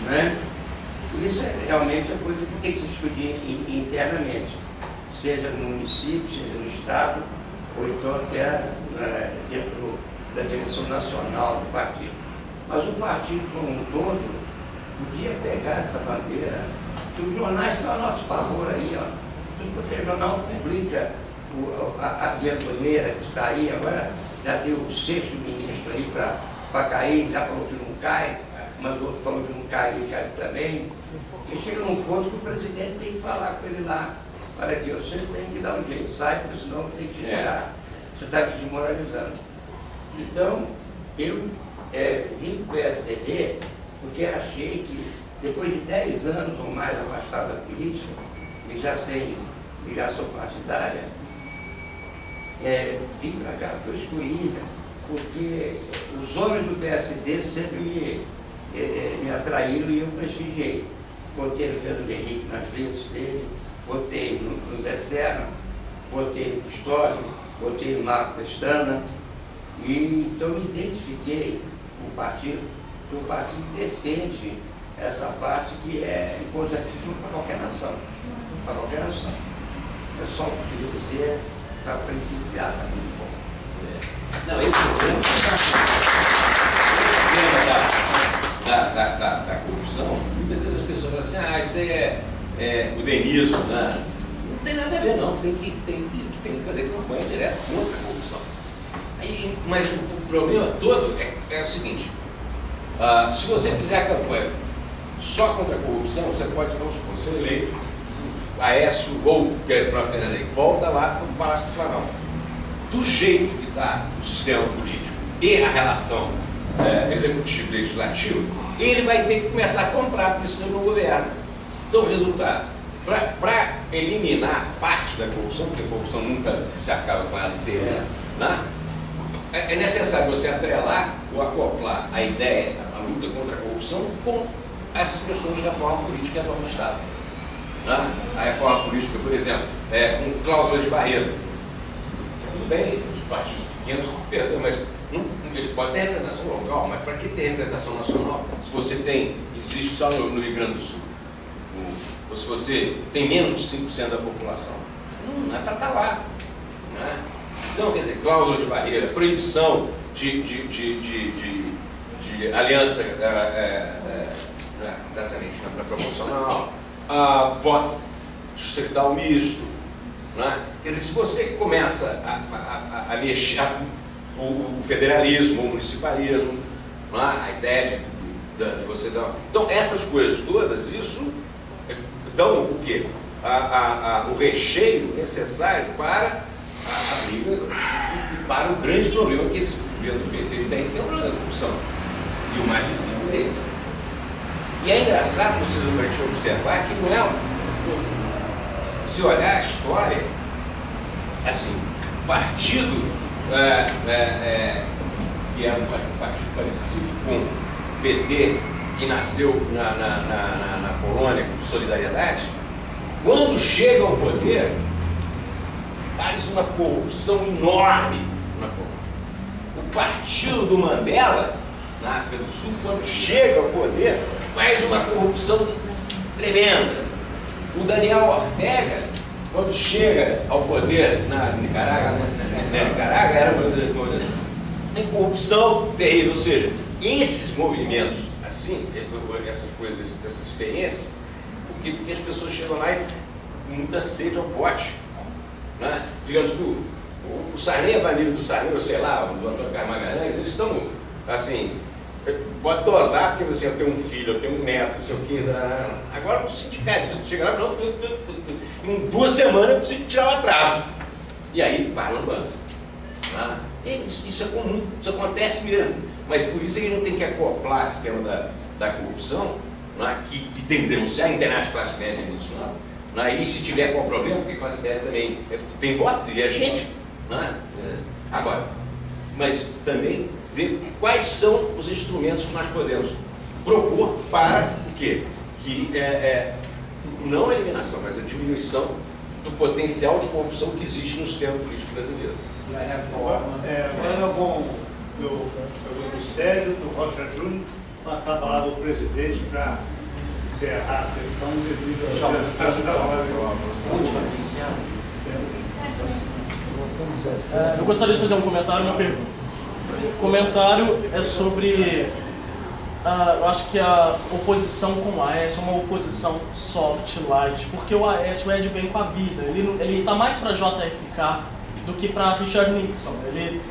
né? Isso realmente é coisa que tem que se discutir internamente, seja no município, seja no Estado, ou então até dentro da direção nacional do partido. Mas o partido como um todo podia pegar essa bandeira, que os jornais estão a nosso favor aí, ó. Tudo que o jornal publica a vergonheira que está aí, agora já deu o 6º ministro aí para cair, já falou que não cai, mas o outro falou que não cai e cai também. E chega num ponto que o presidente tem que falar com ele lá, olha aqui, você tem que dar um jeito, sai, porque senão tem que tirar. Você está desmoralizando. Então, eu vim para o PSDB porque achei que depois de 10 anos ou mais afastado da política, e já sem ligação partidária, vim para cá, estou excluída, porque os homens do PSD sempre me atraíram e eu prestigiei. Botei no Fernando Henrique nas vezes dele, botei no Zé Serra, botei no Pistório, botei no Marco Pestana, e então me identifiquei com o partido, que o partido defende essa parte que é importantíssima para qualquer nação. Para qualquer nação. É só o que eu queria dizer para principiar também um pouco. Não, esse problema da corrupção, muitas vezes as pessoas falam assim, isso aí é o denismo, né? Não tem nada a ver, não. Tem que fazer campanha direta contra a corrupção. Mas o problema todo é o seguinte, se você fizer a campanha só contra a corrupção, você pode, vamos supor, ser eleito, Aécio ou o próprio Fernando Henrique volta lá para o Palácio do Planalto. Do jeito que está o sistema político e a relação executivo-legislativo, ele vai ter que começar a comprar, porque senão não governa. Então, o resultado, para eliminar parte da corrupção, porque a corrupção nunca se acaba com ela inteira, né? É necessário você atrelar ou acoplar a ideia, a luta contra a corrupção, com essas questões de reforma política e reforma do Estado. Né? A reforma política, por exemplo, com cláusula de barreira. Tudo bem, os partidos pequenos, perdão, mas ele pode ter representação local, mas para que ter representação nacional se você existe só no Rio Grande do Sul? Ou se você tem menos de 5% da população? Não é para estar lá. Né? Então, quer dizer, cláusula de barreira, proibição de aliança exatamente na proporcional, voto distrital misto. Né? Quer dizer, se você começa a mexer o federalismo, o municipalismo, né? A ideia de você dar... Então, essas coisas todas, isso dão o quê? O recheio necessário para a briga e para o grande problema que esse governo do PT tem, que é o problema da corrupção. E o mais visível deles. E é engraçado vocês observar que não é se olhar a história, assim, partido que é um partido parecido com o PT, que nasceu na Polônia com Solidariedade, quando chega ao poder, faz uma corrupção enorme na Polônia. O partido do Mandela, na África do Sul, quando chega ao poder, faz uma corrupção tremenda. O Daniel Ortega, quando chega ao poder na Nicarágua, era uma corrupção terrível. Ou seja, esses movimentos, assim, essas coisas, essas experiências, porque as pessoas chegam lá e muita sede ao pote. Né? Digamos que o Sarney, a família do Sarney, ou sei lá, o Antônio Carlos Magalhães, eles estão assim, pode dosar, porque você tem um filho, eu tenho um neto, não sei o que. Agora o sindicato chega lá, não, em 2 semanas eu preciso tirar o atraso. E aí vai no banco. Tá? Isso é comum, isso acontece mesmo. Mas por isso que a gente não tem que acoplar esse tema da corrupção, né? Que tem que denunciar a internet classe média nisso. Né? E se tiver qual problema, porque a classe média também tem voto e é gente. Né? Agora, mas também ver quais são os instrumentos que nós podemos propor para o quê? Que não a eliminação, mas a diminuição do potencial de corrupção que existe no sistema político brasileiro. E a reforma. Agora eu vou, do Sérgio, do Rocha Júnior, passar a palavra ao presidente para encerrar a sessão devido a... Última aqui, encerra. Eu gostaria de fazer um comentário e uma pergunta. O comentário é sobre... eu acho que a oposição com o Aécio é uma oposição soft, light, porque o Aécio é de bem com a vida. Ele está mais para JFK do que para Richard Nixon. Ele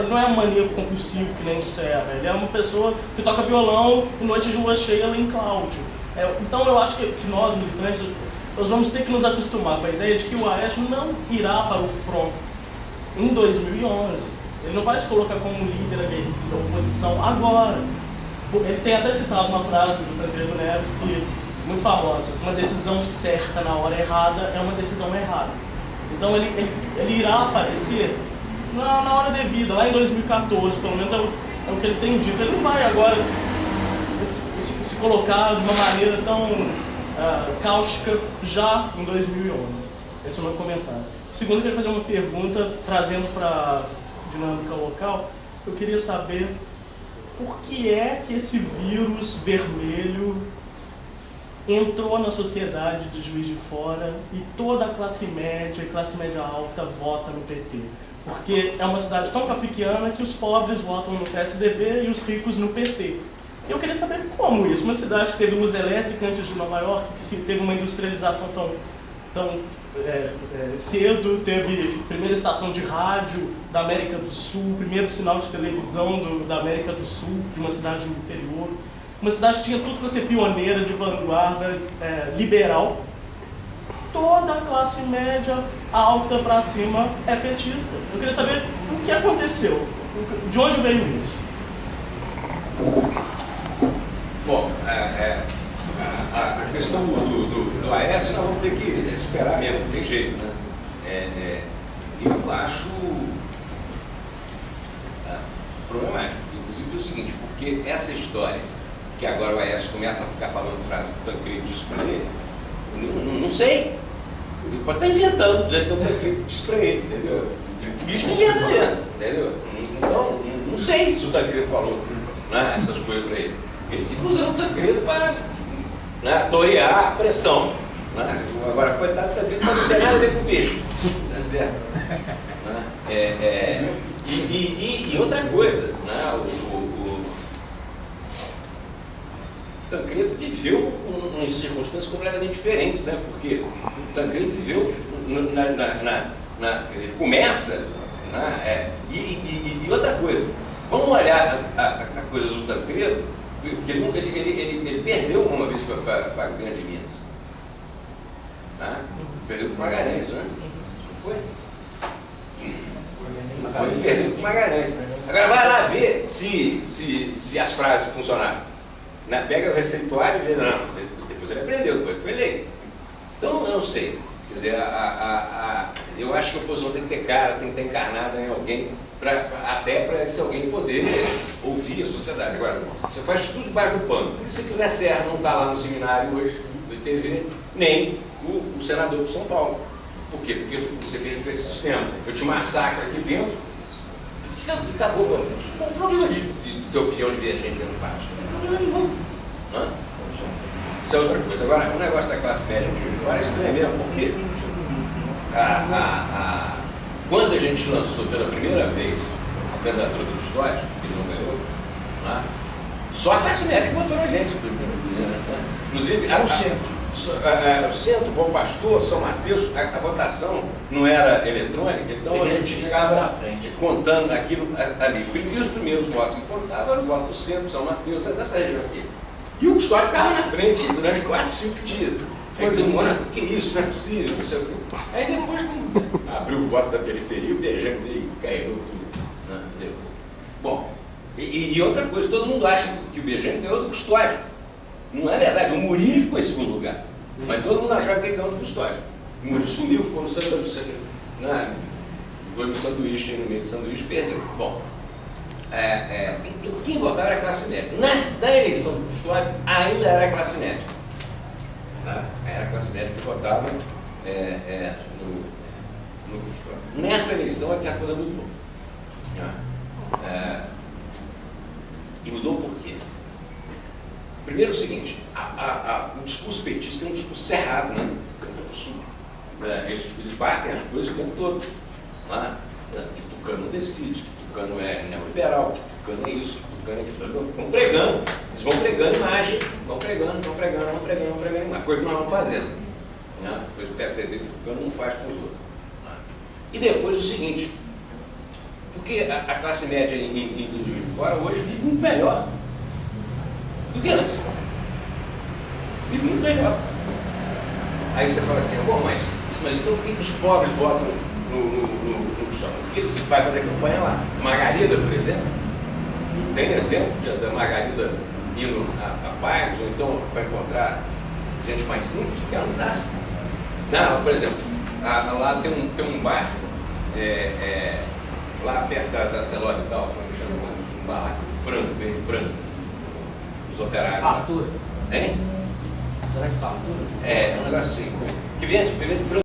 não é um maníaco compulsivo que nem o Serra. Ele é uma pessoa que toca violão em noite de lua cheia lá em Cláudio. Então eu acho que nós, militantes, nós vamos ter que nos acostumar com a ideia de que o Aécio não irá para o front em 2011. Ele não vai se colocar como líder da oposição agora. Ele tem até citado uma frase do Tancredo Neves que muito famosa: uma decisão certa na hora errada é uma decisão errada. Então ele irá aparecer na hora devida, lá em 2014, pelo menos é o que ele tem dito. Ele não vai agora se colocar de uma maneira tão cáustica já em 2011. Esse é o meu comentário. Segundo, eu queria fazer uma pergunta, trazendo para a dinâmica local. Eu queria saber por que é que esse vírus vermelho entrou na sociedade de Juiz de Fora e toda a classe média e classe média alta vota no PT. Porque é uma cidade tão kafkiana que os pobres votam no PSDB e os ricos no PT. Eu queria saber como isso. Uma cidade que teve luz elétrica antes de Nova York, que teve uma industrialização tão cedo, teve primeira estação de rádio da América do Sul, primeiro sinal de televisão da América do Sul, de uma cidade no interior. Uma cidade que tinha tudo para ser pioneira, de vanguarda, liberal. Toda a classe média, alta para cima, é petista. Eu queria saber o que aconteceu, de onde veio isso. Bom, a questão do Aécio nós vamos ter que esperar mesmo, não tem jeito, né? Eu acho problemático, inclusive é o seguinte, porque essa história, que agora o Aécio começa a ficar falando frase que o Tancredo disse para ele, não sei. Ele pode estar inventando, dizendo que o Tancredo disse para ele, entendeu? E por isso que inventa mesmo, entendeu? Então, não sei se o Tancredo falou, né, essas coisas para ele. Ele fica usando o Tancredo para, né, torear a pressão. Né? Agora, coitado do Tancredo, não tem nada a ver com o peixe. Tá certo? Né? E outra coisa, né? O Tancredo viveu em circunstâncias completamente diferentes, né? Porque o Tancredo viveu quer dizer, começa, né? E outra coisa, vamos olhar a coisa do Tancredo, porque ele perdeu uma vez para a Grande Minas, tá? Perdeu para o Magalhães, né? Não foi? Ele perdeu para o Magalhães. Agora vai lá ver se as frases funcionaram. Né? Pega o receituário e vê, não, depois ele aprendeu, depois ele foi eleito. Então, eu não sei. Quer dizer, eu acho que a oposição tem que ter cara, tem que estar encarnada em alguém, até para esse alguém poder ouvir a sociedade. Agora, você faz tudo debaixo do pano. Por isso que o Zé Serra não está lá no seminário hoje, do ITV, nem o senador de São Paulo. Por quê? Porque você fez com esse sistema. Eu te massacro aqui dentro, e acabou. Não tem problema de ter opinião divergente dentro do partido. Isso é outra coisa. Agora, o negócio da classe média é estranho mesmo, porque quando a gente lançou pela primeira vez a candidatura do Custódio, que ele não ganhou, né? Só a classe média votou na gente. Né? Inclusive, o centro, Bom Pastor, São Mateus, a votação não era eletrônica, então a gente ficava na frente, contando aquilo ali. E os primeiros votos que contavam eram os votos do centro, São Mateus, dessa região aqui. E o Custódio ficava na frente durante 4, 5 dias. Aí todo mundo, o que é isso? Não é possível, não sei o quê. Aí depois abriu o voto da periferia, o Beijão veio e caiu tudo. Né? Bom, e outra coisa, todo mundo acha que o Beijão ganhou do Custódio. Não é verdade, o Murilo ficou em segundo lugar. Mas todo mundo achava que ele ganhou do Custódio. O Murilo sumiu, ficou no sanduíche, né? Ficou no sanduíche, no meio do sanduíche, perdeu. Bom, quem votava era a classe média. Na eleição do Custódio, ainda era a classe média. Tá? Era a classe média que votava no Custódio. Nessa eleição é que a coisa mudou. E mudou por quê? Primeiro é o seguinte, o discurso petista é um discurso cerrado, né? Eles batem as coisas o tempo todo. Lá, que Tucano não decide, que Tucano é neoliberal, que Tucano é isso, que Tucano é aquilo. Vão pregando, eles vão pregando imagem, vão pregando imagem, coisa que nós vamos fazendo. Né? Coisa que o PSDB do Tucano não faz com os outros. Né? E depois o seguinte, porque a classe média em Juiz de Fora hoje vive muito melhor do que antes. Vive muito melhor. Aí você fala assim, bom, mas então por que os pobres votam no Cristóvão? Porque ele vai fazer campanha lá. Margarida, por exemplo, tem exemplo da Margarida indo a bairros, ou então para encontrar gente mais simples, que é um desastre. Não, por exemplo, lá tem um bairro, lá perto da Celone e tal, como é que chama? Um barraco, frango, vende frango. Os operários. Fartura. Hein? Será que fartura? É um negócio assim, que vende frango.